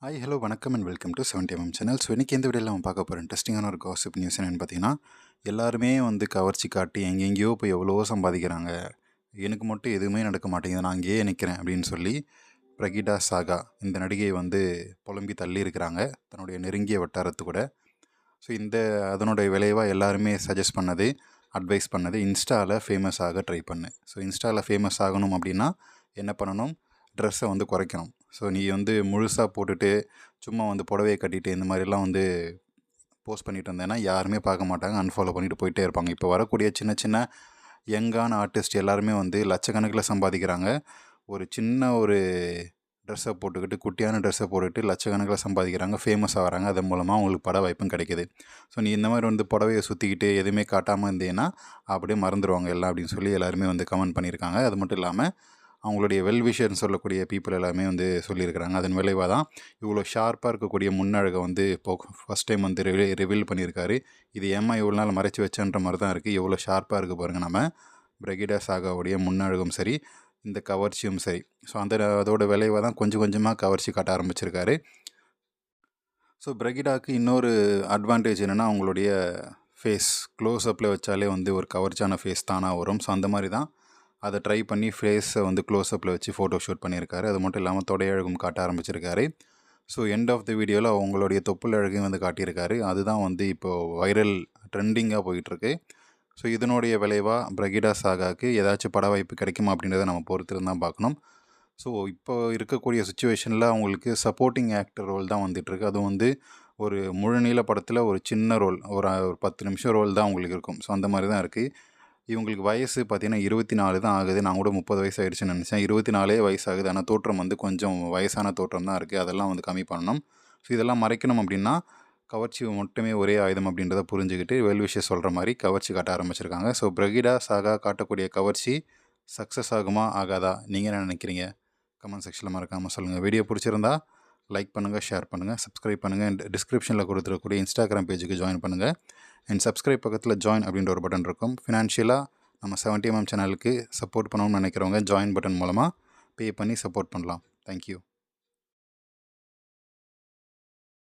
Hi hello வணக்கம் and welcome to 70mm channel. So இன்றைக்கி இந்த வீடியோவில் நம்ம பார்க்க போகிற இன்ட்ரெஸ்டிங்கான ஒரு காசிப் நியூஸ் என்னென்னு பார்த்தீங்கன்னா, எல்லாருமே கவர்ச்சி காட்டி எங்கெங்கேயோ போய் எவ்வளவோ சம்பாதிக்கிறாங்க, எனக்கு மட்டும் எதுவுமே நடக்க மாட்டேங்குது, நான் அங்கேயே நிற்கிறேன் அப்படின்னு சொல்லி பிரகிடா சாகா இந்த நடிகை புலம்பி தள்ளி இருக்கிறாங்க தன்னுடைய நெருங்கிய வட்டாரத்து கூட. ஸோ அதனுடைய விளைவாக எல்லாருமே சஜஸ்ட் பண்ணது, அட்வைஸ் பண்ணது, இன்ஸ்டாவில் ஃபேமஸ் ஆக ட்ரை பண்ணு. ஸோ இன்ஸ்டாவில் ஃபேமஸ் ஆகணும் அப்படின்னா என்ன பண்ணணும்? ட்ரெஸ்ஸை குறைக்கணும். ஸோ நீ முழுசாக போட்டுட்டு சும்மா புடவையை கட்டிட்டு இந்த மாதிரிலாம் போஸ்ட் பண்ணிட்டு இருந்தேன்னா யாருமே பார்க்க மாட்டாங்க, அன்ஃபாலோ பண்ணிட்டு போயிட்டே இருப்பாங்க. இப்போ வரக்கூடிய சின்ன சின்ன யங்கான ஆர்டிஸ்ட் எல்லாருமே லட்சக்கணக்கில் சம்பாதிக்கிறாங்க. ஒரு சின்ன ஒரு ட்ரெஸ்ஸை போட்டுக்கிட்டு, குட்டியான ட்ரெஸ்ஸை போட்டுக்கிட்டு லட்சக்கணக்கில் சம்பாதிக்கிறாங்க, ஃபேமஸ் ஆகிறாங்க. அதன் மூலமாக அவங்களுக்கு பட வாய்ப்பும் கிடைக்கிது. ஸோ நீ இந்த மாதிரி புடவையை சுற்றிக்கிட்டு எதுவுமே காட்டாமல் இருந்தேன்னா அப்படியே மறந்துடுவாங்க எல்லாம் அப்படின்னு சொல்லி எல்லாருமே கமெண்ட் பண்ணியிருக்காங்க. அது மட்டும் இல்லாமல் அவங்களுடைய வெல்விஷர்னு சொல்லக்கூடிய பீப்புள் எல்லாமே சொல்லியிருக்கிறாங்க. அதன் விளைவாக தான் இவ்வளோ ஷார்ப்பாக இருக்கக்கூடிய முன்னழகை இப்போ ஃபஸ்ட் டைம் ரிவீல் பண்ணியிருக்காரு. இது ஏமா இவ்வளோ நாள் மறைச்சி வச்சன்ற மாதிரி தான் இருக்குது. எவ்வளோ ஷார்ப்பாக இருக்குது பாருங்கள். நம்ம பிரகிடா சாகாவுடைய முன்னழகும் சரி, இந்த கவர்ச்சியும் சரி. ஸோ அதோட விளைவாக தான் கொஞ்சம் கொஞ்சமாக கவர்ச்சி காட்ட ஆரம்பிச்சிருக்காரு. ஸோ பிரகிடாவுக்கு இன்னொரு அட்வான்டேஜ் என்னென்னா, அவங்களுடைய ஃபேஸ் க்ளோஸ்அப்பில் வச்சாலே ஒரு கவர்ச்சியான ஃபேஸ் தானாக வரும். ஸோ அந்த மாதிரி தான் அதை ட்ரை பண்ணி ஃபேஸை க்ளோஸ்அப்பில் வச்சு ஃபோட்டோ ஷூட் பண்ணியிருக்காரு. அது மட்டும் இல்லாமல் தொடையழகும் காட்ட ஆரம்பிச்சிருக்காரு. ஸோ எண்ட் ஆஃப் தி வீடியோவில் அவங்களுடைய தொப்புள் அழகையும் காட்டியிருக்காரு. அதுதான் இப்போது வைரல் ட்ரெண்டிங்காக போயிட்டுருக்கு. ஸோ இதனுடைய விளைவாக பிரகிடா சாகாவுக்கு ஏதாச்சும் பட வாய்ப்பு கிடைக்குமா அப்படின்றத நம்ம பொறுத்து தான் பார்க்கணும். ஸோ இப்போ இருக்கக்கூடிய சுச்சுவேஷனில் அவங்களுக்கு சப்போர்ட்டிங் ஆக்டர் ரோல் தான் வந்துட்டுருக்கு. அதுவும் ஒரு முழுநீள படத்தில் ஒரு சின்ன ரோல், ஒரு 10 நிமிஷம் ரோல் தான் அவங்களுக்கு இருக்கும். ஸோ அந்த மாதிரி தான் இருக்குது. இவங்களுக்கு வயசு பார்த்திங்கன்னா 24 தான் ஆகுது. நான் கூட 30 வயசு ஆகிடுச்சுன்னு நினச்சேன். 24 வயசு ஆகுது. ஆனால் தோற்றம் கொஞ்சம் வயசான தோற்றம் தான் இருக்குது. அதெல்லாம் கம்மி பண்ணணும். ஸோ இதெல்லாம் மறைக்கணும் அப்படின்னா கவர்ச்சி மட்டுமே ஒரே ஆயுதம் அப்படின்றத புரிஞ்சுக்கிட்டு வெல்விஷர் சொல்கிற மாதிரி கவர்ச்சி காட்ட ஆரம்பிச்சிருக்காங்க. ஸோ பிரகிடா சாகா காட்டக்கூடிய கவர்ச்சி சக்ஸஸ் ஆகுமா ஆகாதா? நீங்கள் என்ன நினைக்கிறீங்க? கமெண்ட் செக்ஷனில் மறக்காமல் சொல்லுங்கள். வீடியோ பிடிச்சிருந்தா லைக் பண்ணுங்கள், ஷேர் பண்ணுங்கள், சப்ஸ்கிரைப் பண்ணுங்கள். டிஸ்கிரிப்ஷனில் கொடுத்துருக்கக்கூடிய இன்ஸ்டாகிராம் பேஜுக்கு ஜாயின் பண்ணுங்கள். அண்ட் சப்ஸ்கிரைப் பக்கத்தில் ஜாயின் அப்படின்ற ஒரு பட்டன் இருக்கும். ஃபினான்ஷியலாக நம்ம 70mm சேனலுக்கு சப்போர்ட் பண்ணணும்னு நினைக்கிறவங்க ஜாயின் பட்டன் மூலமாக பே பண்ணி சப்போர்ட் பண்ணலாம். தேங்க்யூ.